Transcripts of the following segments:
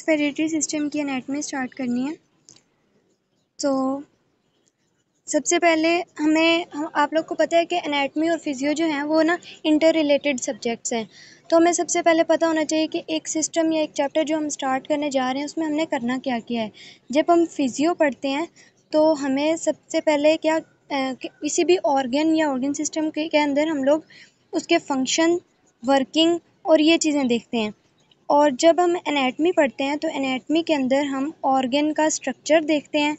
Respiratory system की anatomy start करनी है। तो सबसे पहले आप लोग को पता है कि एनाटॉमी और फिजियो जो हैं वो ना इंटर रिलेटेड सब्जेक्ट्स हैं। तो हमें सबसे पहले पता होना चाहिए कि एक सिस्टम या एक चैप्टर जो हम स्टार्ट करने जा रहे हैं उसमें हमने करना क्या क्या है। जब हम फिजियो पढ़ते हैं तो हमें सबसे पहले किसी भी ऑर्गन या ऑर्गन सिस्टम के अंदर हम लोग उसके फंक्शन, वर्किंग और ये चीज़ें देखते हैं। और जब हम एनाटॉमी पढ़ते हैं तो एनाटॉमी के अंदर हम ऑर्गन का स्ट्रक्चर देखते हैं,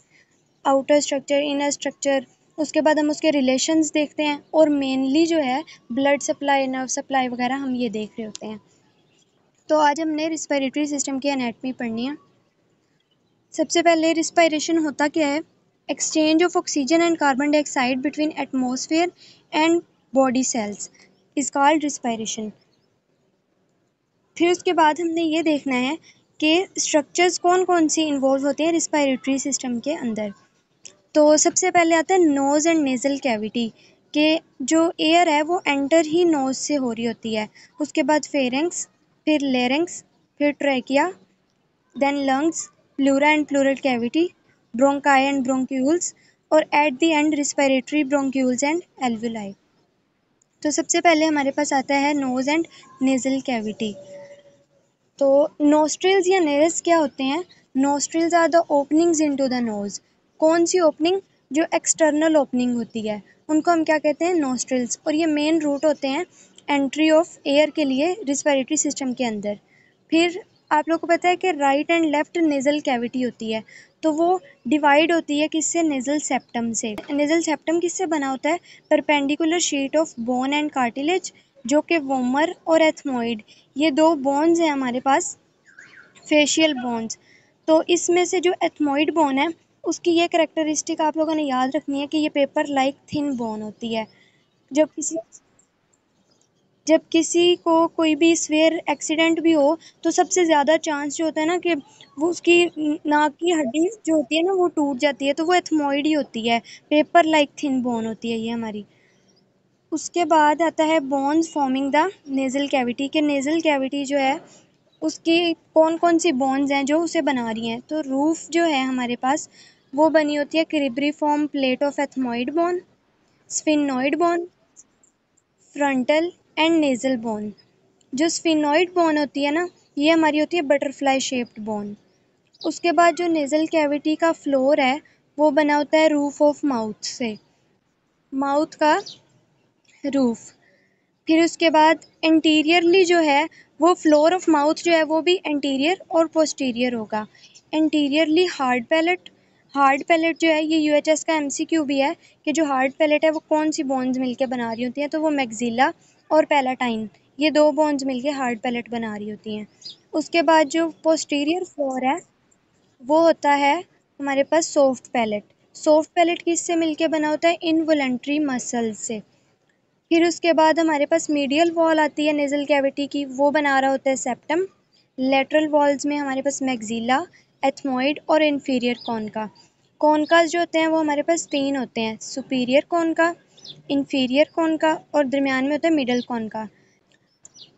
आउटर स्ट्रक्चर, इनर स्ट्रक्चर। उसके बाद हम उसके रिलेशंस देखते हैं और मेनली जो है ब्लड सप्लाई, नर्व सप्लाई वगैरह हम ये देख रहे होते हैं। तो आज हमने रिस्पिरेटरी सिस्टम की एनाटॉमी पढ़नी है। सबसे पहले रिस्पिरेशन होता क्या है? Exchange of oxygen and carbon dioxide between atmosphere and body cells is called respiration. फिर उसके बाद हमने ये देखना है कि स्ट्रक्चर्स कौन कौन सी इन्वॉल्व होते हैं रिस्पिरेटरी सिस्टम के अंदर। तो सबसे पहले आता है नोज़ एंड नेज़ल कैविटी, के जो एयर है वो एंटर ही नोज़ से हो रही होती है। उसके बाद फेरेंक्स, फिर लेरेंक्स, फिर trachea, then lungs, pleura and pleural cavity, bronchi and bronchioles और at the end respiratory bronchioles and alveoli. तो सबसे पहले हमारे पास आता है नोज़ एंड नेज़ल कैविटी। तो नोस्ट्रिल्स या नेज़ल्स क्या होते हैं? Nostrils are the openings into the nose. कौन सी ओपनिंग? जो एक्सटर्नल ओपनिंग होती है उनको हम क्या कहते हैं? नोस्ट्रिल्स। और ये मेन रूट होते हैं एंट्री ऑफ एयर के लिए रिस्पिरेटरी सिस्टम के अंदर। फिर आप लोग को पता है कि right and left nasal cavity होती है, तो वो डिवाइड होती है किससे? नेज़ल सेप्टम से। नेज़ल सेप्टम किससे बना होता है? Perpendicular sheet of bone and cartilage, जो कि वोमर और एथमोइड, ये दो बोन्स हैं हमारे पास, फेशियल बोन्स। तो इसमें से जो एथमोइड बोन है उसकी ये कैरेक्टरिस्टिक आप लोगों ने याद रखनी है कि ये पेपर लाइक थिन बोन होती है। जब किसी को कोई भी स्वेयर एक्सीडेंट भी हो तो सबसे ज़्यादा चांस जो होता है ना कि वो उसकी नाक की हड्डी जो होती है ना वो टूट जाती है, तो वो एथमोइड ही होती है। पेपर लाइक थिन बोन होती है ये हमारी। उसके बाद आता है bones forming the nasal cavity, के नेज़ल कैविटी जो है उसकी कौन कौन सी बोन्स हैं जो उसे बना रही हैं। तो रूफ जो है हमारे पास वो बनी होती है cribriform plate of ethmoid bone, sphenoid bone, frontal and nasal bone. जो स्फिनोइड बोन होती है ना ये हमारी होती है बटरफ्लाई शेप्ड बोन। उसके बाद जो नेज़ल कैविटी का फ्लोर है वो बना होता है रूफ ऑफ माउथ से, माउथ का रूफ। फिर उसके बाद एंटीरियरली जो है वो फ्लोर ऑफ माउथ जो है वो भी एंटीरियर और पोस्टीरियर होगा। एंटीरियरली हार्ड पैलेट जो है ये यूएचएस का एमसीक्यू भी है कि जो हार्ड पैलेट है वो कौन सी बोन्स मिलके बना रही होती हैं, तो वो मैक्सिला और पैलाटाइन, ये दो बोन्स मिलके हार्ड पैलेट बना रही होती हैं। उसके बाद जो पोस्टीरियर फ्लोर है वो होता है हमारे पास सॉफ्ट पैलेट। सॉफ्ट पैलेट किससे मिलके बना होता है? इनवॉलंटरी मसल्स से। फिर उसके बाद हमारे पास मीडियल वॉल आती है नेज़ल कैविटी की, वो बना रहा होता है सेप्टम। लेटरल वॉल्स में हमारे पास मैक्सिला, एथमोइड और इन्फीरियर कॉनका। कॉनकास जो होते हैं वो हमारे पास तीन होते हैं, सुपीरियर कॉनका, इन्फीरियर कॉनका और दरमियान में होता है मिडल कॉनका।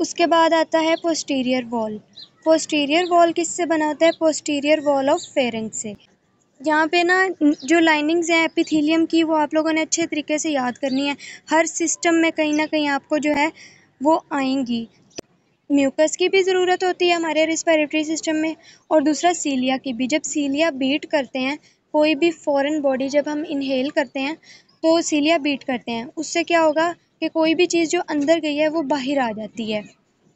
उसके बाद आता है पोस्टीरियर वॉल। पोस्टीरियर वॉल किससे बना होता है? पोस्टीरियर वॉल ऑफ फेरेंक्स से। यहाँ पे ना जो लाइनिंग्स हैं एपिथेलियम की वो आप लोगों ने अच्छे तरीके से याद करनी है। हर सिस्टम में कहीं ना कहीं आपको जो है वो आएंगी। म्यूकस की भी ज़रूरत होती है हमारे रिस्पिरेटरी सिस्टम में, और दूसरा सीलिया की भी। जब सीलिया बीट करते हैं, कोई भी फॉरेन बॉडी जब हम इनहेल करते हैं तो सीलिया बीट करते हैं, उससे क्या होगा कि कोई भी चीज़ जो अंदर गई है वो बाहर आ जाती है।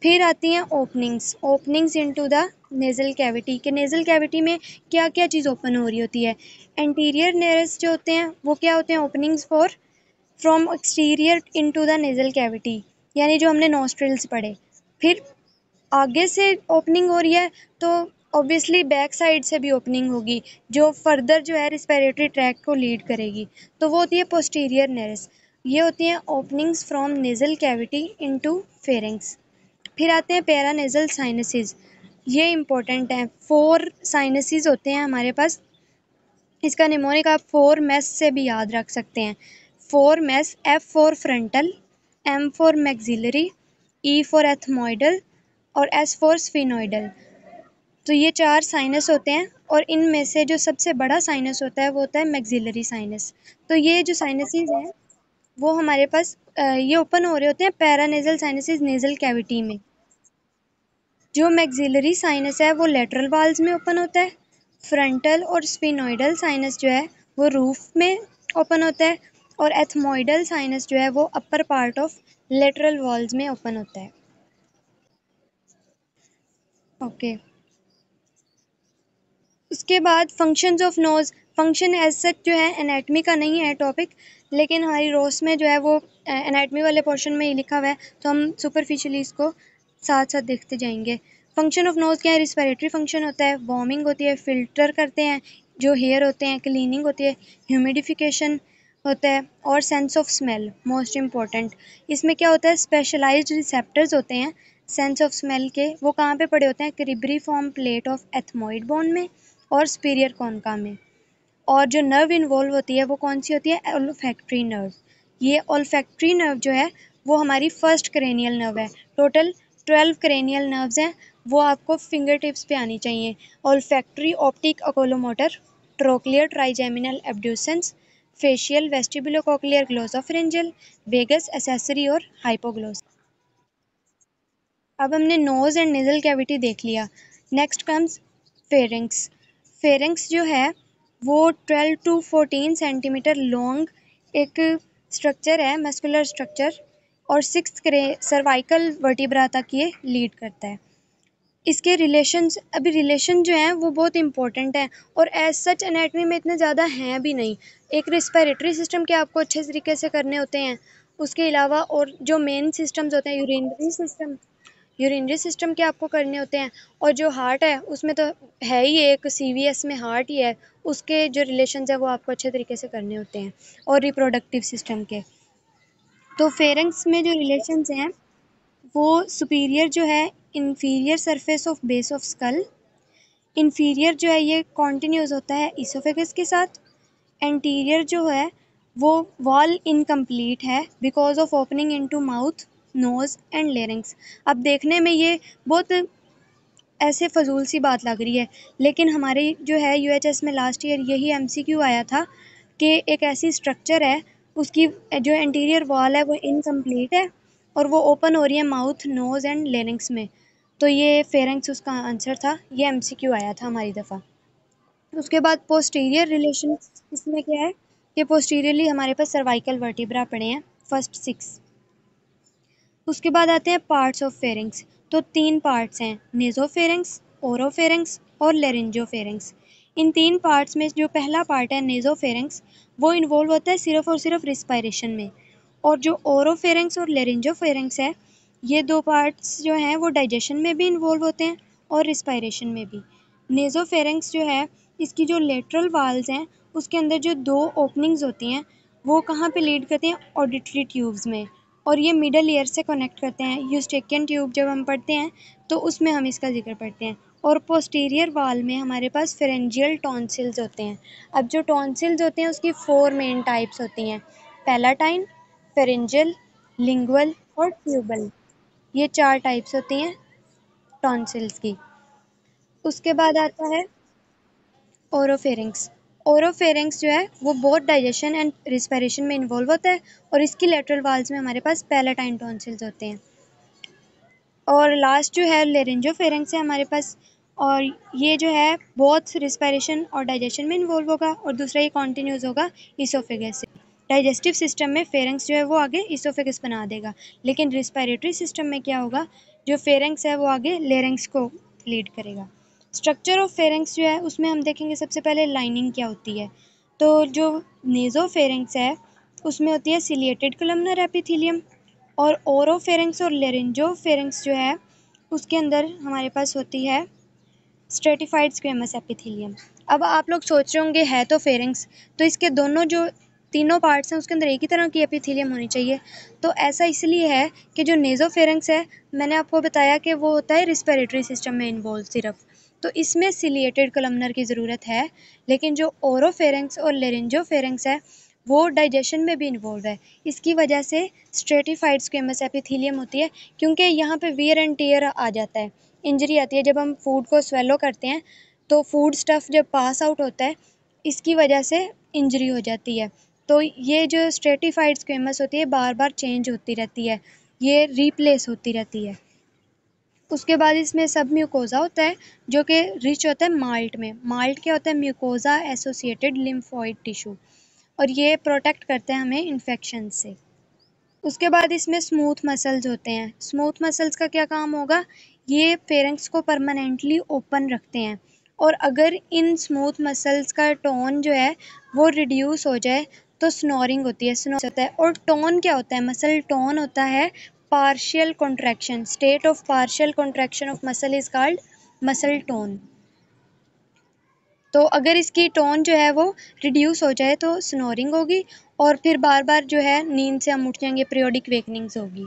फिर आती हैं openings into the nasal cavity, के नेज़ल कैविटी में क्या क्या चीज़ ओपन हो रही होती है। एंटीरियर नेरस जो होते हैं वो क्या होते हैं? Openings for from exterior into the nasal cavity, यानी जो हमने नॉस्ट्रिल्स पढ़े। फिर आगे से ओपनिंग हो रही है तो ऑब्वियसली बैक साइड से भी ओपनिंग होगी जो फर्दर जो है रिस्पिरेटरी ट्रैक को लीड करेगी, तो वो होती है पोस्टीरियर नेरस। ये होती हैं openings from nasal cavity into pharynx. फिर आते हैं पैरानेज़ल साइनसेस, ये इंपॉर्टेंट हैं। 4 साइनसेस होते हैं हमारे पास, इसका निमोनिक आप 4 मेस से भी याद रख सकते हैं। 4 mess, F for frontal, M for maxillary, E for ethmoidal और S फॉर स्फिनोइडल। तो ये 4 साइनस होते हैं और इनमें से जो सबसे बड़ा साइनस होता है वो होता है मैक्सिलरी साइनस। तो ये जो साइनसेस हैं वो हमारे पास ये ओपन हो रहे होते हैं पैरानेजल साइनसेस नेजल कैविटी में। जो मैक्सिलरी साइनस है वो लेटरल वाल्स में ओपन होता है। फ्रंटल और स्फिनोइडल साइनस जो है वो रूफ में ओपन होता है। और एथमोइडल साइनस जो है वो upper part of lateral walls में ओपन होता है। ओके। उसके बाद functions of nose. Function as such जो है एनाटमी का नहीं है टॉपिक, लेकिन हमारी रोस में जो है वो एनाटमी वाले पोर्शन में ही लिखा हुआ है, तो हम सुपरफिशियली इसको साथ साथ देखते जाएंगे। फंक्शन ऑफ नोज़ क्या है? रिस्पिरेटरी फंक्शन होता है, वार्मिंग होती है, फिल्टर करते हैं जो हेयर होते हैं, क्लीनिंग होती है, ह्यूमिडिफिकेशन होता है और sense of smell most important. इसमें क्या होता है? स्पेशलाइज्ड रिसेप्टर्स होते हैं सेंस ऑफ स्मेल के। वो कहाँ पे पड़े होते हैं? Cribriform plate of ethmoid bone में और सुपीरियर कोनका में। और जो नर्व इन्वॉल्व होती है वो कौन सी होती है? Olfactory nerve. ये ओल्फैक्टरी नर्व जो है वो हमारी फर्स्ट क्रेनियल नर्व है। टोटल 12 क्रेनियल नर्व्स हैं, वो आपको फिंगर टिप्स पे आनी चाहिए। Olfactory, optic, oculomotor, trochlear, trigeminal abducens, facial, vestibulocochlear, glossopharyngeal, vagus, accessory और हाइपोग्लोस। अब हमने नोज़ एंड नेज़ल कैविटी देख लिया। Next comes pharynx. फेरिंक्स जो है वो 12 टू 14 सेंटीमीटर लॉन्ग एक स्ट्रक्चर है, मस्कुलर स्ट्रक्चर, और 6 सर्वाइकल वर्टिब्रा तक ये लीड करता है। इसके रिलेशंस, अभी रिलेशन जो हैं वो बहुत इंपॉर्टेंट हैं और एज सच एनाटमी में इतने ज़्यादा हैं भी नहीं। एक रिस्पिरेटरी सिस्टम के आपको अच्छे तरीके से करने होते हैं, उसके अलावा और जो मेन सिस्टम्स होते हैं, यूरिनरी सिस्टम के आपको करने होते हैं, और जो हार्ट है उसमें तो है ही एक सीवीएस में हार्ट ही है, उसके जो रिलेशंस है वो आपको अच्छे तरीके से करने होते हैं, और रिप्रोडक्टिव सिस्टम के। तो फेरेंक्स में जो रिलेशंस हैं वो सुपीरियर जो है inferior surface of base of skull. Inferior जो है ये कॉन्टिन्यूस होता है इसोफेगस के साथ। एंटीरियर जो है वो वॉल इनकम्प्लीट है because of opening into mouth, nose and larynx. अब देखने में ये बहुत ऐसे फजूल सी बात लग रही है, लेकिन हमारे जो है यूएचएस में लास्ट ईयर यही एमसीक्यू आया था कि एक ऐसी स्ट्रक्चर है, उसकी जो एंटीरियर वॉल है वो इनकम्प्लीट है और वो ओपन हो रही है माउथ, नोज़ एंड लेरिंग्स में। तो ये फेरेंक्स उसका आंसर था, ये एमसीक्यू आया था हमारी दफ़ा। उसके बाद पोस्टीरियर रिलेशन, इसमें क्या है कि पोस्टीरियरली हमारे पास सर्वाइकल वर्टिब्रा पड़े हैं, फर्स्ट 6। उसके बाद आते हैं पार्ट्स ऑफ फेरिंग्स। तो 3 पार्ट्स हैं, नेज़ोफेरिंग्स, ओरोफेरिंग्स और लेरिंजोफेरिंग्स। इन 3 पार्ट्स में जो पहला पार्ट है नेज़ोफेरिंग्स, वो इन्वॉल्व होता है सिर्फ और सिर्फ रिस्पायरेशन में। और जो ओरोफेरिंग्स और लेरिंजोफेरिंग्स है, ये 2 पार्ट्स जो हैं वो डाइजेशन में भी इन्वॉल्व होते हैं और रिस्पायरेशन में भी। नेज़ोफेरिंग्स जो है, इसकी जो लेटरल वाल्स हैं उसके अंदर जो 2 ओपनिंग्स होती हैं वो कहाँ पे लीड करती हैं? ऑडिटरी ट्यूब्स में, और ये मिडल ईयर से कनेक्ट करते हैं। यूस्टेकियन ट्यूब जब हम पढ़ते हैं तो उसमें हम इसका जिक्र पढ़ते हैं। और पोस्टीरियर वाल में हमारे पास फेरेंजियल टॉन्सिल्स होते हैं। अब जो टॉन्सिल्स होते हैं उसकी 4 मेन टाइप्स होती हैं, पैलाटाइन, फेरेंजियल, लिंगुअल और ट्यूबल। ये 4 टाइप्स होती हैं टॉन्सिल्स की। उसके बाद आता है ओरोफेरिंग्स। ओरोफेरिंग्स जो है वो बोथ डाइजेशन एंड रिस्पिरेशन में इन्वॉल्व होता है, और इसकी लेटरल वाल्स में हमारे पास पैलेटाइन टॉन्सिल्स होते हैं। और लास्ट जो है लेरिंजोफेरिंग्स है हमारे पास, और ये जो है बोथ रिस्पिरेशन और डाइजेशन में इन्वॉल्व होगा, और दूसरा ये कॉन्टिन्यूस होगा इसोफेगस से। डाइजेस्टिव सिस्टम में फेरिंग्स जो है वो आगे इसोफेगस बना देगा, लेकिन रिस्पिरेटरी सिस्टम में क्या होगा? जो फेरिंग्स है वो आगे लेरिंग्स को लीड करेगा। स्ट्रक्चर ऑफ फेरिंग्स जो है उसमें हम देखेंगे सबसे पहले लाइनिंग क्या होती है। तो जो नेज़ोफेरिंग्स है उसमें होती है सिलिएटेड कॉलमनर एपिथेलियम, और ओरोफेरिंग्स और लेरिंजोफेरिंग्स जो है उसके अंदर हमारे पास होती है स्ट्रेटिफाइड स्क्वेमस एपिथेलियम। अब आप लोग सोच रहे होंगे है तो फेरिंग्स, तो इसके दोनों जो तीनों पार्ट्स हैं उसके अंदर एक ही तरह की एपिथेलियम होनी चाहिए। तो ऐसा इसलिए है कि जो नेज़ोफेरिंग्स है, मैंने आपको बताया कि वो होता है रिस्पिरेटरी सिस्टम में इन्वॉल्व सिर्फ, तो इसमें सिलिएटेड कॉलमनर की ज़रूरत है। लेकिन जो ओरोफेरिंग्स और लेरिंजोफेरिंग्स है वो डाइजेशन में भी इन्वॉल्व है। इसकी वजह से स्ट्रेटिफाइड स्क्वेमस एपिथेलियम होती है, क्योंकि यहाँ पे वियर एंड टियर आ जाता है, इंजरी आती है। जब हम फूड को स्वेलो करते हैं तो फूड स्टफ जब पास आउट होता है, इसकी वजह से इंजरी हो जाती है। तो ये जो स्ट्रेटिफाइड स्क्वेमस होती है बार बार चेंज होती रहती है, ये रिप्लेस होती रहती है। उसके बाद इसमें सब म्यूकोज़ा होता है जो कि रिच होता है माल्ट में। माल्ट क्या होता है? म्यूकोज़ा एसोसिएटेड लिम्फोइड टिश्यू, और ये प्रोटेक्ट करते हैं हमें इन्फेक्शन से। उसके बाद इसमें स्मूथ मसल्स होते हैं। स्मूथ मसल्स का क्या काम होगा? ये फेरेंक्स को परमानेंटली ओपन रखते हैं, और अगर इन स्मूथ मसल्स का टोन जो है वो रिड्यूस हो जाए तो स्नोरिंग होती है, स्नोर होता है। और टोन क्या होता है? मसल टोन होता है partial contraction. State of partial contraction of muscle is called muscle tone. तो अगर इसकी टोन जो है वो रिड्यूस हो जाए तो स्नोरिंग होगी, और फिर बार बार जो है नींद से हम उठ जाएंगे, पीरियोडिक वेकनिंग्स होगी।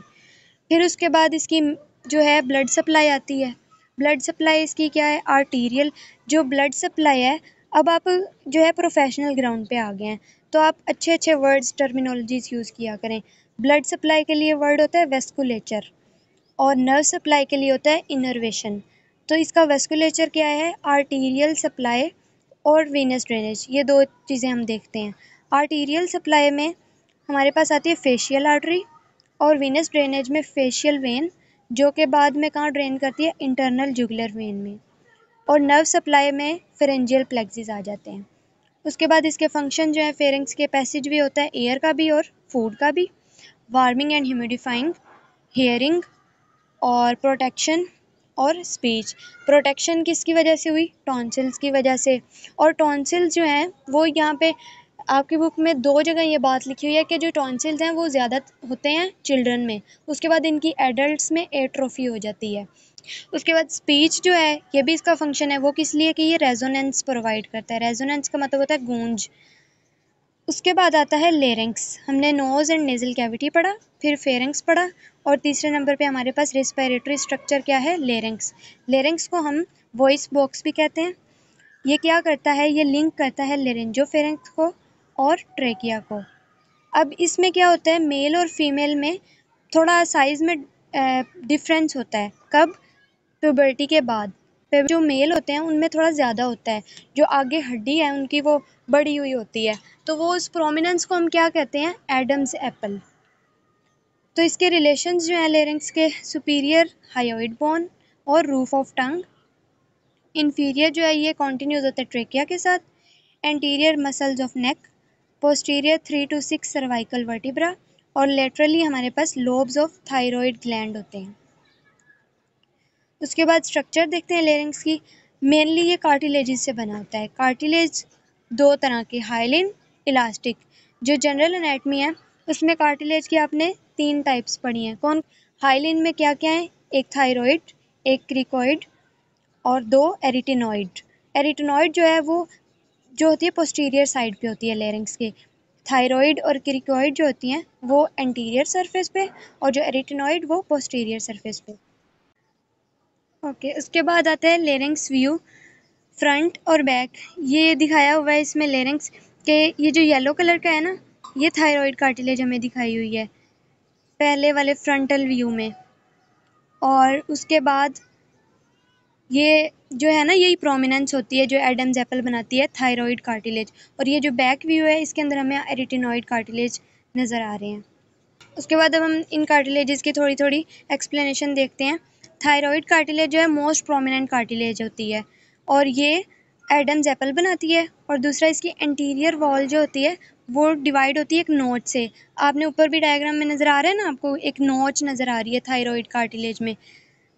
फिर उसके बाद इसकी जो है ब्लड सप्लाई आती है। ब्लड सप्लाई इसकी क्या है? आर्टीरियल जो ब्लड सप्लाई है। अब आप जो है प्रोफेशनल ग्राउंड पे आ गए हैं, तो आप अच्छे अच्छे वर्ड्स टर्मिनोलॉजीज यूज़ किया करें। ब्लड सप्लाई के लिए वर्ड होता है वेस्कुलेचर, और नर्व सप्लाई के लिए होता है इनर्वेशन। तो इसका वेस्कुलेचर क्या है? आर्टीरियल सप्लाई और वीनस ड्रेनेज, ये दो चीज़ें हम देखते हैं। आर्टीरियल सप्लाई में हमारे पास आती है फेशियल आर्टरी, और वीनस ड्रेनेज में फेशियल वेन, जो कि बाद में कहाँ ड्रेन करती है? इंटरनल जुगुलर वेन में। और नर्व सप्लाई में फेरेंजियल प्लेक्सिस आ जाते हैं। उसके बाद इसके फंक्शन जो है, फेरेंक्स के पैसेज भी होता है एयर का भी और फूड का भी, वार्मिंग एंड ह्यूमिडिफाइंग, हेयरिंग और प्रोटेक्शन और स्पीच। प्रोटेक्शन किसकी वजह से हुई? टॉन्सिल्स की वजह से। और टॉन्सिल्स जो हैं वो यहाँ पे आपकी बुक में दो जगह ये बात लिखी हुई है कि जो टॉन्सिल्स हैं वो ज़्यादा होते हैं चिल्ड्रन में, उसके बाद इनकी एडल्ट्स में एट्रोफी हो जाती है। उसके बाद स्पीच जो है, ये भी इसका फंक्शन है, वो किस लिए कि ये रेजोनेंस प्रोवाइड करता है। रेजोनेंस का मतलब होता है गूंज। उसके बाद आता है लेरिंक्स। हमने नोज़ एंड नेज़ल कैविटी पढ़ा, फिर फेरिंक्स पढ़ा, और तीसरे नंबर पे हमारे पास रेस्पिरेटरी स्ट्रक्चर क्या है? लेरिंक्स। लेरिंक्स को हम वॉइस बॉक्स भी कहते हैं। ये क्या करता है? ये लिंक करता है लेरिंजोफेरेंक्स को और ट्रेकिया को। अब इसमें क्या होता है? मेल और फीमेल में थोड़ा साइज़ में डिफरेंस होता है। कब? प्यूबर्टी के बाद। जो मेल होते हैं उनमें थोड़ा ज़्यादा होता है, जो आगे हड्डी है उनकी वो बड़ी हुई होती है, तो वो उस प्रोमिनेंस को हम क्या कहते हैं? Adam's apple. तो इसके रिलेशंस जो हैं लेरिंक्स के, सुपीरियर हायोइड बोन और रूफ ऑफ टंग। इन्फीरियर जो है ये कॉन्टिन्यूज होता है ट्रेकिया के साथ। Anterior muscles of neck. Posterior 3 to 6 cervical vertebra, और लेटरली हमारे पास लोब्स ऑफ थायरॉइड ग्लैंड होते हैं। उसके बाद स्ट्रक्चर देखते हैं लेरिंक्स की। मेनली ये कार्टिलेजेस से बना होता है। कार्टिलेज दो तरह के, हाइलिन, इलास्टिक। जो जनरल एनाटमी है उसमें कार्टिलेज की आपने 3 टाइप्स पढ़ी हैं। कौन? हाइलिन में क्या क्या है? एक थायरॉइड, एक क्रिकोइड, और 2 एरिटिनॉइड। एरिटिनॉइड जो है वो जो होती है पोस्टीरियर साइड पे होती है लेरिंक्स के। थायरॉइड और क्रिकोइड जो होती हैं वो एंटीरियर सरफेस पे, और जो एरिटिनॉइड वो पोस्टीरियर सरफेस पे। ओके, उसके बाद आता है लेरिंक्स व्यू, फ्रंट और बैक। ये दिखाया हुआ है इसमें लेरिंक्स के, ये जो येलो कलर का है ना, ये थायरॉइड कार्टिलेज हमें दिखाई हुई है पहले वाले फ्रंटल व्यू में। और उसके बाद ये जो है ना, यही प्रोमिनेंस होती है जो एडम्स एप्पल बनाती है, थायरॉइड कार्टिलेज। और ये जो बैक व्यू है इसके अंदर हमें एरिटिनॉइड कार्टिलेज नज़र आ रहे हैं। उसके बाद अब हम इन कार्टिलेजेस की थोड़ी थोड़ी एक्सप्लेनेशन देखते हैं। थायरॉइड कार्टिलेज जो है मोस्ट प्रोमिनेंट कार्टिलेज होती है, और ये एडम्स एप्पल बनाती है। और दूसरा, इसकी एंटीरियर वॉल जो होती है वो डिवाइड होती है एक नोच से। आपने ऊपर भी डायग्राम में नज़र आ रहा है ना, आपको एक नोच नज़र आ रही है थायरॉइड कार्टिलेज में,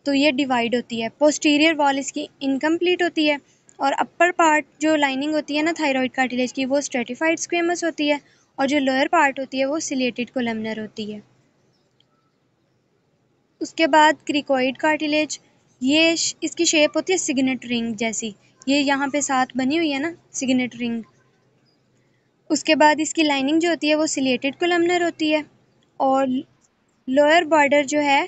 तो ये डिवाइड होती है। पोस्टीरियर वॉल इसकी इनकम्प्लीट होती है, और अपर पार्ट जो लाइनिंग होती है ना थायरॉइड कार्टिलेज की, वो स्ट्रेटिफाइड स्क्वेमस होती है, और जो लोअर पार्ट होती है वो सिलेटेड कोलमनर होती है। उसके बाद क्रिकोइड कार्टिलेज, ये इसकी शेप होती है सिग्नेट रिंग जैसी, ये यहाँ पे साथ बनी हुई है ना, सिग्नेट रिंग। उसके बाद इसकी लाइनिंग जो होती है वो सिलेटेड कोलमनर होती है, और लोअर बॉर्डर जो है,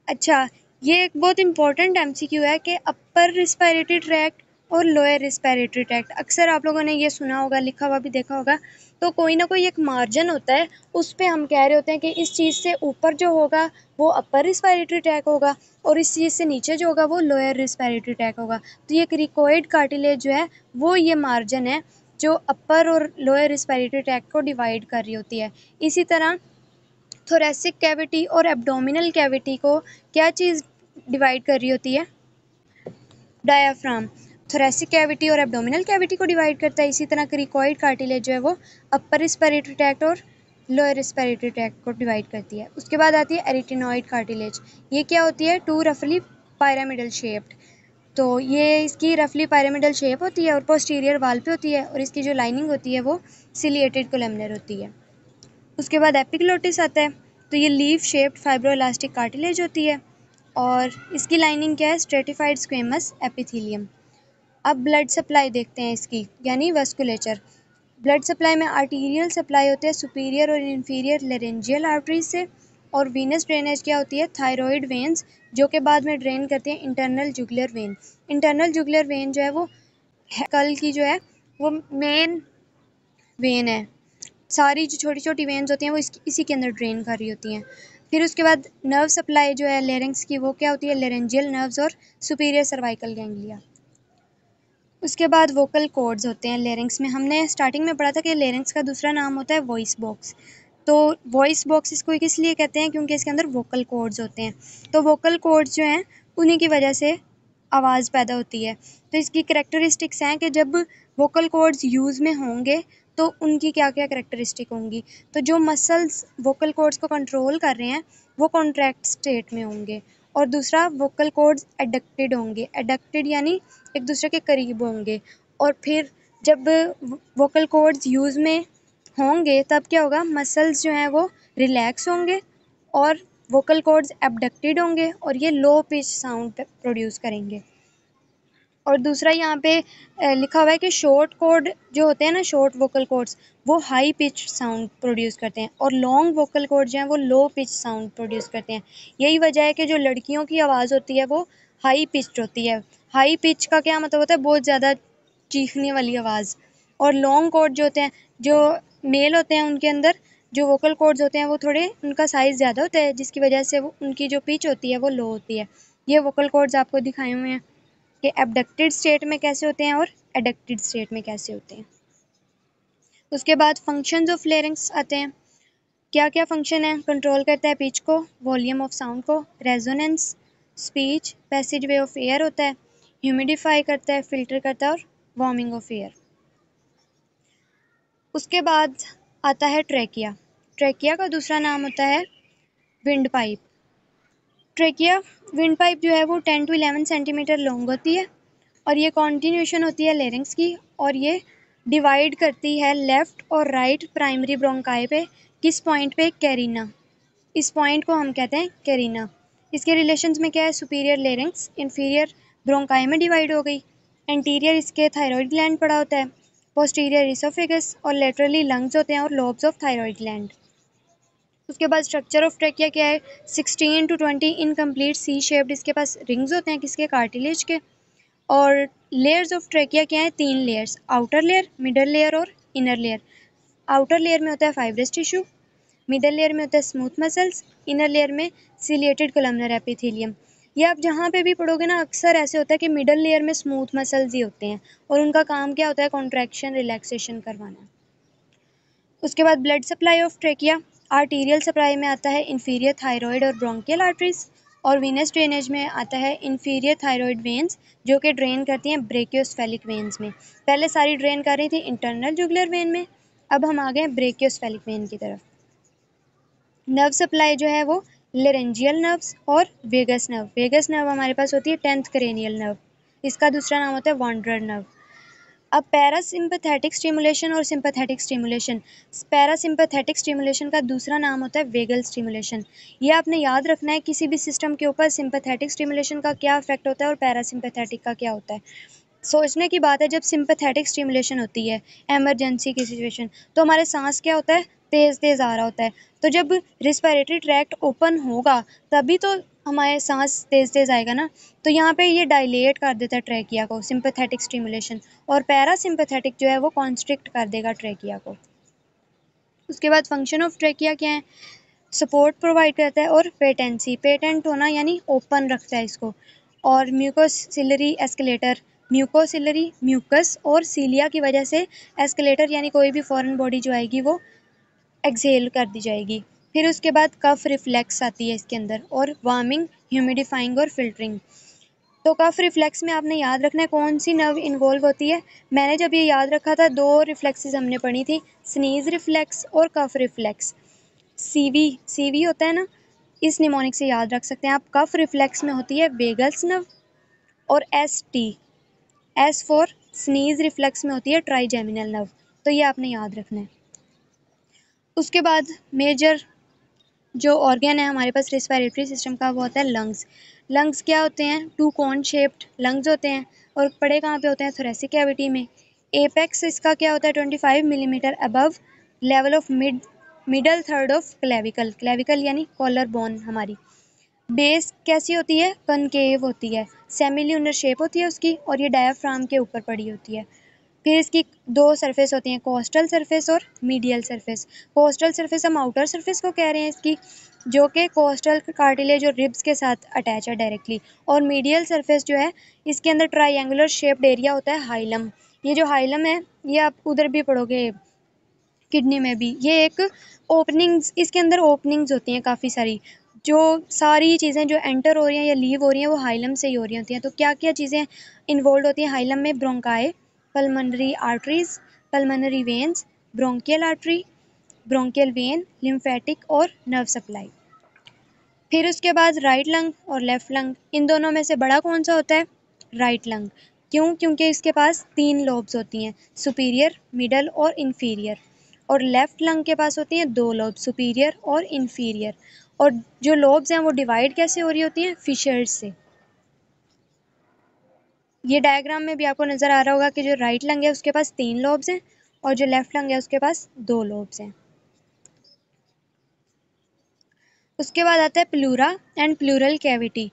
अच्छा ये एक बहुत इंपॉर्टेंट एमसीक्यू है कि अपर रिस्पायरेटरी ट्रैक्ट और लोअर रिस्पायरेटरी ट्रैक्ट, अक्सर आप लोगों ने ये सुना होगा, लिखा हुआ भी देखा होगा तो कोई ना कोई एक मार्जिन होता है, उस पे हम कह रहे होते हैं कि इस चीज़ से ऊपर जो होगा वो अपर रिस्पायरेटरी ट्रैक होगा और इस चीज़ से नीचे जो होगा वो लोअर रिस्पायरेटरी ट्रैक होगा। तो ये क्रिकोइड कार्टिलेज जो है वो ये मार्जिन है जो अपर और लोअर रिस्पायरेटरी ट्रैक को डिवाइड कर रही होती है। इसी तरह थोरेसिक कैविटी और एब्डोमिनल कैविटी को क्या चीज़ डिवाइड कर रही होती है? डायाफ्राम। थोरेसिक कैविटी और एब्डोमिनल कैविटी को डिवाइड करता है। इसी तरह क्रिकोइड कार्टिलेज जो है वो अपर रिस्पायरेटरी ट्रैक्ट और लोअर रिस्पायरेटरी ट्रैक्ट को डिवाइड करती है। उसके बाद आती है एरिटेनॉइड कार्टिलेज। ये क्या होती है? टू रफली पिरामिडल शेप्ड। तो ये इसकी रफली पिरामिडल शेप होती है और पोस्टीरियर वाल पे होती है और इसकी जो लाइनिंग होती है वो सिलिएटेड कोलमनर होती है। उसके बाद एपिग्लोटिस आता है। तो ये लीफ शेप्ड फाइब्रोइलास्टिक कार्टिलेज होती है और इसकी लाइनिंग क्या है? Stratified squamous epithelium. अब ब्लड सप्लाई देखते हैं इसकी, यानी वस्कुलेचर। ब्लड सप्लाई में आर्टीरियल सप्लाई होते हैं सुपीरियर और इन्फीरियर लेरेंजियल आर्टरीज से और वीनस ड्रेनेज क्या होती है? थायरॉइड वेन्स, जो कि बाद में ड्रेन करती हैं internal jugular vein. Internal jugular vein जो है वो कल की जो है वो मेन वेन है। सारी जो छोटी छोटी वेन्स होती हैं वो इसी के अंदर ड्रेन कर रही होती हैं। फिर उसके बाद नर्व सप्लाई जो है लेरेंक्स की वो क्या होती है? लेरेंजियल नर्व्स और सुपीरियर सर्वाइकल गैंग्लिया। उसके बाद वोकल कॉर्ड्स होते हैं लेरिंग्स में। हमने स्टार्टिंग में पढ़ा था कि लेरिंग्स का दूसरा नाम होता है वॉइस बॉक्स। तो वॉइस बॉक्स इसको किस लिए कहते हैं? क्योंकि इसके अंदर वोकल कॉर्ड्स होते हैं। तो वोकल कॉर्ड्स जो हैं उन्हीं की वजह से आवाज़ पैदा होती है। तो इसकी करैक्टरिस्टिक्स हैं कि जब वोकल कॉर्ड्स यूज़ में होंगे तो उनकी क्या क्या करैक्टरिस्टिक होंगी। तो जो मसल्स वोकल कॉर्ड्स को कंट्रोल कर रहे हैं वो कॉन्ट्रैक्ट स्टेट में होंगे और दूसरा वोकल कॉर्ड्स एडक्टेड होंगे। एडक्टेड यानी एक दूसरे के करीब होंगे और फिर जब वोकल कॉर्ड्स यूज़ में होंगे तब क्या होगा? मसल्स जो हैं वो रिलैक्स होंगे और वोकल कॉर्ड्स एबडक्टेड होंगे और ये लो पिच साउंड प्रोड्यूस करेंगे। और दूसरा यहाँ पे लिखा हुआ है कि शॉर्ट कॉर्ड जो होते हैं ना, शॉर्ट वोकल कॉर्ड्स, वो हाई पिच साउंड प्रोड्यूस करते हैं और लॉन्ग वोकल कॉर्ड जो हैं वो लो पिच साउंड प्रोड्यूस करते हैं। यही वजह है कि जो लड़कियों की आवाज़ होती है वो हाई पिच्ड होती है। हाई पिच का क्या मतलब होता है? बहुत ज़्यादा चीखने वाली आवाज़। और लॉन्ग कॉर्ड जो होते हैं, जो मेल होते हैं, उनके अंदर जो वोकल कॉर्ड्स होते हैं वो थोड़े उनका साइज़ ज़्यादा होता है जिसकी वजह से वो उनकी जो पिच होती है वो लो होती है। ये वोकल कॉर्ड्स आपको दिखाए हुए हैं कि एबडक्टेड स्टेट में कैसे होते हैं और एडक्टेड स्टेट में कैसे होते हैं। उसके बाद फंक्शंस ऑफ लेरिंग्स आते हैं। क्या क्या फंक्शन है? कंट्रोल करता है पिच को, वॉल्यूम ऑफ साउंड को, resonance, speech, passage way of air होता है, ह्यूमिडिफाई करता है, फिल्टर करता है और वार्मिंग ऑफ एयर। उसके बाद आता है ट्रेकिया। ट्रेकिया का दूसरा नाम होता है wind pipe. Trachea wind pipe जो है वो 10 to 11 सेंटीमीटर लॉन्ग होती है और ये कॉन्टिन्यूशन होती है लेरिंग्स की और ये डिवाइड करती है लेफ़्ट और राइट प्राइमरी ब्रोंकाई पे। किस पॉइंट पे? कैरिना। इस पॉइंट को हम कहते हैं कैरिना। इसके रिलेशंस में क्या है? सुपीरियर लेरिंग्स इन्फीरियर ब्रोंकाई में डिवाइड हो गई, एंटीरियर इसके थायरॉइड ग्लैंड पड़ा होता है, पोस्टीरियर इसोफेगस और लेटरली लंग्स होते हैं और लोब्स ऑफ थायरॉइड ग्लैंड। उसके बाद स्ट्रक्चर ऑफ ट्रेकिया क्या है? 16 to 20 इनकम्प्लीट सी शेप्ड इसके पास रिंग्स होते हैं, किसके? कार्टिलेज के। और लेयर्स ऑफ ट्रेकिया क्या है? 3 layers, outer layer, middle layer और इनर लेयर। आउटर लेयर में होता है फाइब्रस टिश्यू, मिडल लेयर में होता है स्मूथ मसल्स, इनर लेयर में सिलिएटेड कोलमनर एपिथेलियम। ये आप जहाँ पे भी पढ़ोगे ना अक्सर ऐसे होता है कि मिडल लेयर में स्मूथ मसल्स ही होते हैं और उनका काम क्या होता है? कॉन्ट्रैक्शन रिलैक्सेशन करवाना। उसके बाद blood supply of trachea. Arterial supply में आता है इन्फीरियर थायरॉइड और ब्रोंकियल आर्टरीज और वीनस ड्रेनेज में आता है इन्फीरियर थायरॉइड वेन्स जो कि ड्रेन करती हैं ब्रेकियोस्फेलिक वेन्स में। पहले सारी ड्रेन कर रही थी इंटरनल जुगुलर वेन में, अब हम आ गए ब्रेकियोस्फेलिक वेन की तरफ। नर्व सप्लाई जो है वो लेरेंजियल नर्व्स और वेगस नर्व। वेगस नर्व हमारे पास होती है 10th क्रेनियल नर्व, इसका दूसरा नाम होता है वांडरर नर्व। अब पैरासिम्पैथेटिक स्टिमुलेशन और सिंपैथेटिक स्टिमुलेशन। पैरासिम्पैथेटिक स्टिमुलेशन का दूसरा नाम होता है वेगल स्टिमुलेशन। ये आपने याद रखना है किसी भी सिस्टम के ऊपर सिंपैथेटिक स्टिमुलेशन का क्या इफेक्ट होता है और पैरासिम्पैथेटिक का क्या होता है। सोचने की बात है, जब सिंपैथेटिक स्टिमुलेशन होती है इमरजेंसी की सिचुएशन तो हमारे सांस क्या होता है? तेज़ तेज़ आ रहा होता है। तो जब रिस्पिरेटरी ट्रैक्ट ओपन होगा तभी तो हमारे सांस तेज़ तेज़ आएगा ना। तो यहाँ पे ये डायलेट कर देता है ट्रैकिया को, सिंपैथेटिक स्टिमुलेशन। और पैरासिम्पैथेटिक जो है वो कॉन्स्ट्रिक्ट कर देगा ट्रैकिया को। उसके बाद फंक्शन ऑफ ट्रेकिया क्या है, सपोर्ट प्रोवाइड करता है और पेटेंसी, पेटेंट होना यानी ओपन रखता है इसको। और म्यूकोसिलरी एस्केलेटर, म्यूकोसिलरी म्यूकस और सीलिया की वजह से एस्केलेटर यानी कोई भी फॉरेन बॉडी जो आएगी वो एक्सहेल कर दी जाएगी। फिर उसके बाद कफ रिफ्लेक्स आती है इसके अंदर, और वार्मिंग, ह्यूमिडिफाइंग और फिल्टरिंग। तो कफ रिफ्लेक्स में आपने याद रखना है कौन सी नर्व इन्वॉल्व होती है। मैंने जब ये याद रखा था 2 रिफ्लेक्सेस हमने पढ़ी थी, स्नीज रिफ्लेक्स और कफ रिफ्लेक्स। सीवी, सीवी होता है ना, इस निमोनिक से याद रख सकते हैं आप। कफ रिफ्लेक्स में होती है वेगल्स नर्व, और S T, S for sneeze reflex में होती है ट्राइजेमिनल नर्व। तो ये आपने याद रखना है। उसके बाद मेजर जो ऑर्गन है हमारे पास रेस्पिरेटरी सिस्टम का वो होता है लंग्स। लंग्स क्या होते हैं, 2 कोन शेप्ड लंग्स होते हैं, और पड़े कहाँ पे होते हैं, थोरेसिक कैविटी में। एपेक्स इसका क्या होता है, 25 millimetre above level of middle third of clavicle, clavicle यानी कॉलर बोन हमारी। बेस कैसी होती है, कनकेव होती है, सेमिल्यूनर शेप होती है उसकी, और ये डायाफ्राम के ऊपर पड़ी होती है। फिर इसकी 2 सरफेस होती हैं, कोस्टल सरफेस और मीडियल सरफेस। कोस्टल सरफेस हम आउटर सरफेस को कह रहे हैं इसकी, जो कि कोस्टल कार्टिलेज और रिब्स के साथ अटैच है डायरेक्टली। और मीडियल सरफेस जो है इसके अंदर ट्रायंगुलर शेप्ड एरिया होता है, हाइलम। ये जो हाइलम है ये आप उधर भी पढ़ोगे, किडनी में भी। ये एक ओपनिंग्स, इसके अंदर ओपनिंग्स होती हैं काफ़ी सारी। जो सारी चीज़ें जो एंटर हो रही हैं या लीव हो रही हैं वो हाइलम से ही हो रही होती हैं। तो क्या क्या चीज़ें इन्वॉल्व होती हैं हाइलम में, bronchi, pulmonary arteries, pulmonary veins, bronchial artery, bronchial when, lymphatic और नर्व सप्लाई। फिर उसके बाद राइट लंग और लेफ्ट लंग, इन दोनों में से बड़ा कौन सा होता है, राइट लंग। क्यों, क्योंकि इसके पास 3 लोब्स होती हैं, सुपीरियर, मिडल और इन्फीरियर। और लेफ्ट लंग के पास होती हैं 2 लोब, सुपीरियर और इन्फीरियर। और जो लोब्स हैं वो डिवाइड कैसे हो रही होती हैं, फिशर्स से। ये डायग्राम में भी आपको नज़र आ रहा होगा कि जो राइट लंग है उसके पास 3 लोब्स हैं, और जो लेफ्ट लंग है उसके पास 2 लोब्स हैं। उसके बाद आता है pleura and pleural cavity.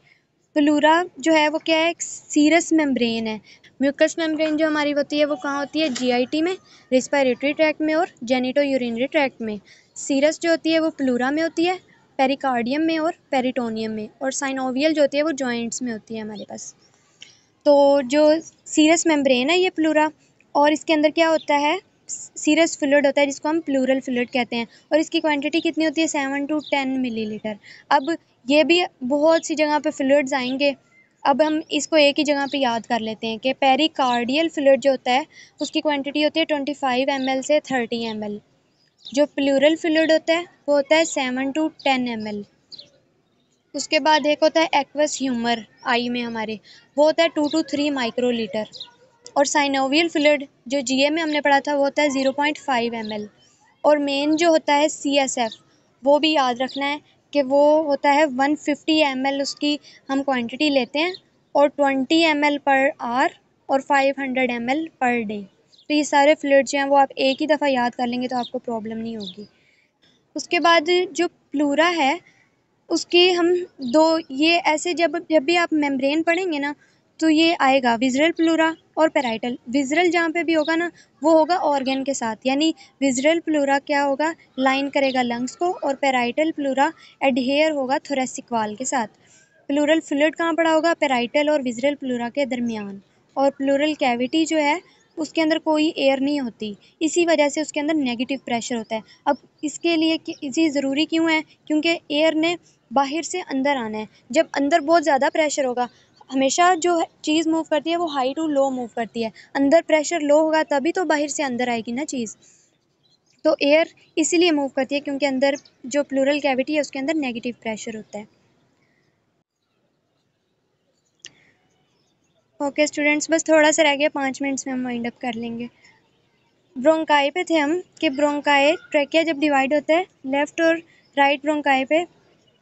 Pleura जो है वो क्या है, एक सीरस मेम्ब्रेन है। म्यूकस मेम्ब्रेन जो हमारी होती है वो कहाँ होती है, जीआईटी में, रेस्पिरेटरी ट्रैक्ट में और जेनिटो यूरिनरी ट्रैक्ट में। सीरस जो होती है वो प्लूरा में होती है, पेरिकार्डियम में और पेरिटोनियम में। और साइनोवियल जो होती है वो जॉइंट्स में होती है हमारे पास। तो जो सीरस मेम्ब्रेन है ये प्लूरा, और इसके अंदर क्या होता है, सीरस फ्लूइड होता है जिसको हम प्लूरल फ्लूइड कहते हैं। और इसकी क्वांटिटी कितनी होती है, 7 to 10 मिलीलीटर। अब ये भी बहुत सी जगह पे फ्लूइड्स आएंगे, अब हम इसको एक ही जगह पे याद कर लेते हैं कि पेरिकार्डियल फ्लूइड जो होता है उसकी क्वांटिटी होती है 25 ml से 30 ml। जो प्लूरल फ्लूइड होता है वो होता है 7 to 10 ml। उसके बाद एक होता है एक्वस ह्यूमर आई में हमारे, वो होता है 2 to 3 माइक्रोलीटर। और साइनोवियल फ्लूइड जो जीए में हमने पढ़ा था वो होता है 0.5 ml। और मेन जो होता है सीएसएफ, वो भी याद रखना है कि वो होता है 150 ml, उसकी हम क्वांटिटी लेते हैं, और 20 ml पर आवर और 500 ml पर डे। तो ये सारे फ्लूइड जो हैं वो आप एक ही दफ़ा याद कर लेंगे तो आपको प्रॉब्लम नहीं होगी। उसके बाद जो प्लूरा है उसके हम 2, ये ऐसे जब जब भी आप मेम्ब्रेन पढ़ेंगे ना तो ये आएगा विज़रल प्लूरा और पेराइटल। विज़रल जहाँ पे भी होगा ना वो होगा ऑर्गन के साथ, यानी विज़रल प्लूरा क्या होगा, लाइन करेगा लंग्स को, और पेराइटल प्लूरा एडहेयर होगा थोरेसिक वाल के साथ। प्लूरल फ्लूइड कहाँ पड़ा होगा, पेराइटल और विज़रल प्लूरा के दरमियान। और प्लूरल कैविटी जो है उसके अंदर कोई एयर नहीं होती, इसी वजह से उसके अंदर नेगेटिव प्रेशर होता है। अब इसके लिए इसी ज़रूरी क्यों है, क्योंकि एयर ने बाहर से अंदर आना है। जब अंदर बहुत ज़्यादा प्रेशर होगा, हमेशा जो चीज़ मूव करती है वो हाई टू लो मूव करती है, अंदर प्रेशर लो होगा तभी तो बाहर से अंदर आएगी ना चीज़। तो एयर इसीलिए मूव करती है क्योंकि अंदर जो प्लूरल कैविटी है उसके अंदर नेगेटिव प्रेशर होता है। ओके स्टूडेंट्स, बस थोड़ा सा रह गया, 5 मिनट्स में हम वाइंड अप कर लेंगे। ब्रोंकाई पे थे हम कि ब्रोंकाई ट्रैकिया जब डिवाइड होता है लेफ्ट और राइट ब्रोंकाई पे,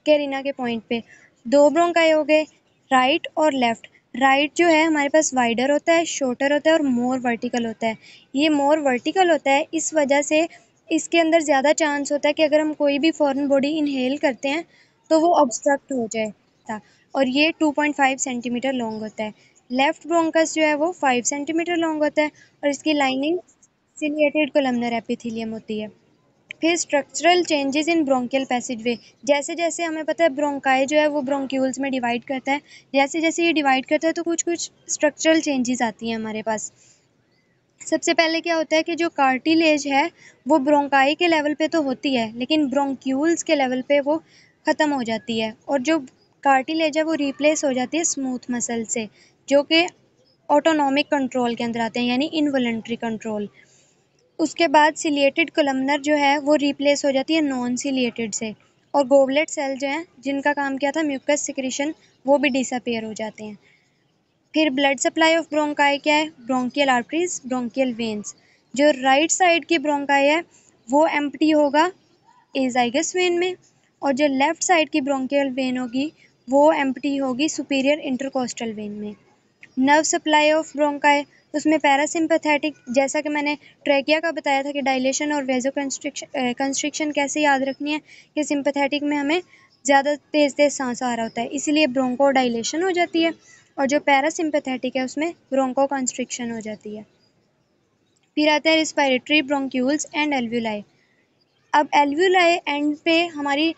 कैरिना के पॉइंट पे 2 ब्रोंकाई हो गए, राइट और लेफ्ट। राइट जो है हमारे पास वाइडर होता है, शॉर्टर होता है और मोर वर्टिकल होता है। ये मोर वर्टिकल होता है इस वजह से इसके अंदर ज़्यादा चांस होता है कि अगर हम कोई भी फॉरेन बॉडी इनहेल करते हैं तो वो ऑब्स्ट्रक्ट हो जाए था। और ये 2.5 सेंटीमीटर लॉन्ग होता है। लेफ्ट ब्रोंकस जो है वो 5 सेंटीमीटर लॉन्ग होता है, और इसकी लाइनिंग सिलिएटेड कोलमनर एपिथेलियम होती है। फिर स्ट्रक्चरल चेंजेस इन ब्रोंकियल पैसेजवे, जैसे जैसे हमें पता है ब्रोंकाई जो है वो ब्रोंक्यूल्स में डिवाइड करता है, जैसे जैसे ये डिवाइड करता है तो कुछ कुछ स्ट्रक्चरल चेंजेस आती हैं हमारे पास। सबसे पहले क्या होता है कि जो कार्टिलेज है वो ब्रोंकाई के लेवल पे तो होती है, लेकिन ब्रोंक्यूल्स के लेवल पे वो ख़त्म हो जाती है, और जो कार्टिलेज है वो रिप्लेस हो जाती है स्मूथ मसल से, जो कि ऑटोनॉमिक कंट्रोल के अंदर आते हैं, यानी इनवॉलंटरी कंट्रोल। उसके बाद सिलिएटेड कोलमनर जो है वो रिप्लेस हो जाती है नॉन सिलिएटेड से, और गोबलेट सेल जो हैं जिनका काम क्या था म्यूकस सिक्रीशन, वो भी डिसअपीयर हो जाते हैं। फिर ब्लड सप्लाई ऑफ ब्रोंकाई क्या है, ब्रोंकियल आर्टरीज, ब्रोंकियल वेन्स। जो राइट साइड की ब्रोंकाई है वो एम्प्टी होगा एजाइगस वेन में, और जो लेफ्ट साइड की ब्रोंकियल वेन होगी वो एम्प्टी होगी सुपीरियर इंटरकोस्टल वेन में। नर्व सप्लाई ऑफ ब्रोंकाई, उसमें पैरासिम्पैथेटिक, जैसा कि मैंने ट्रैकिया का बताया था कि डायलेशन और वेजो कंस्ट्रिक्शन कैसे याद रखनी है कि सिंपैथेटिक में हमें ज़्यादा तेज़ तेज़ सांस आ रहा होता है, इसीलिए ब्रोंको डायलेशन हो जाती है, और जो पैरासिम्पैथेटिक है उसमें ब्रोंको कंस्ट्रिक्शन हो जाती है। फिर आते हैं रिस्पायरेटरी ब्रोंक्यूल्स एंड एल्व्यूलाई। अब एल्व्यूलाई एंड पे हमारी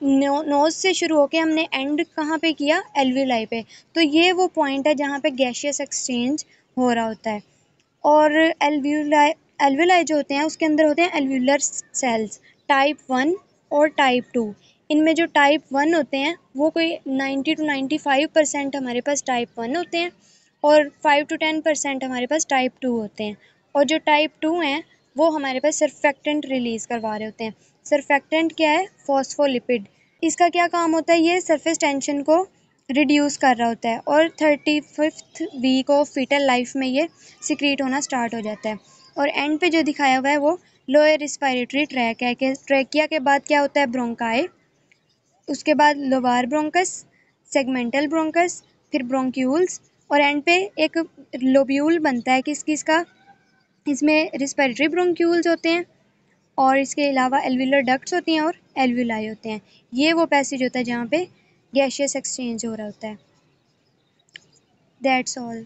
नोज़ से शुरू होके हमने एंड कहाँ पे किया, एल्व्यूलाई पे, तो ये वो पॉइंट है जहाँ पे गैशियस एक्सचेंज हो रहा होता है। और एल्व्यूलाई एल्व्यूलाई जो होते हैं उसके अंदर होते हैं एल्व्यूलर सेल्स टाइप 1 और टाइप 2। इनमें जो टाइप 1 होते हैं वो कोई 90 to 95% हमारे पास टाइप 1 होते हैं, और 5 to 10% हमारे पास टाइप 2 होते हैं। और जो टाइप 2 हैं वो हमारे पास सर्फेक्टेंट रिलीज़ करवा रहे होते हैं। सर्फेक्टेंट क्या है, फॉस्फोलिपिड। इसका क्या काम होता है, ये सरफेस टेंशन को रिड्यूस कर रहा होता है, और 35th week of fetal life में ये सिक्रीट होना स्टार्ट हो जाता है। और एंड पे जो दिखाया हुआ है वो लोअर रिस्पायरेटरी ट्रैक है, कि ट्रैकिया के बाद क्या होता है, ब्रोंकाई, उसके बाद लोबार ब्रोंकस, सेगमेंटल ब्रोंकस, फिर ब्रोंक्यूल्स, और एंड पे एक लोब्यूल बनता है किस किस का, इसमें रिस्पायरेटरी ब्रोंक्यूल्स होते हैं, और इसके अलावा एल्व्यूलर डक्ट्स होती हैं और एल्व्यूलाई होते हैं। ये वो पैसेज होता है जहाँ पे गैशियस एक्सचेंज हो रहा होता है। That's all.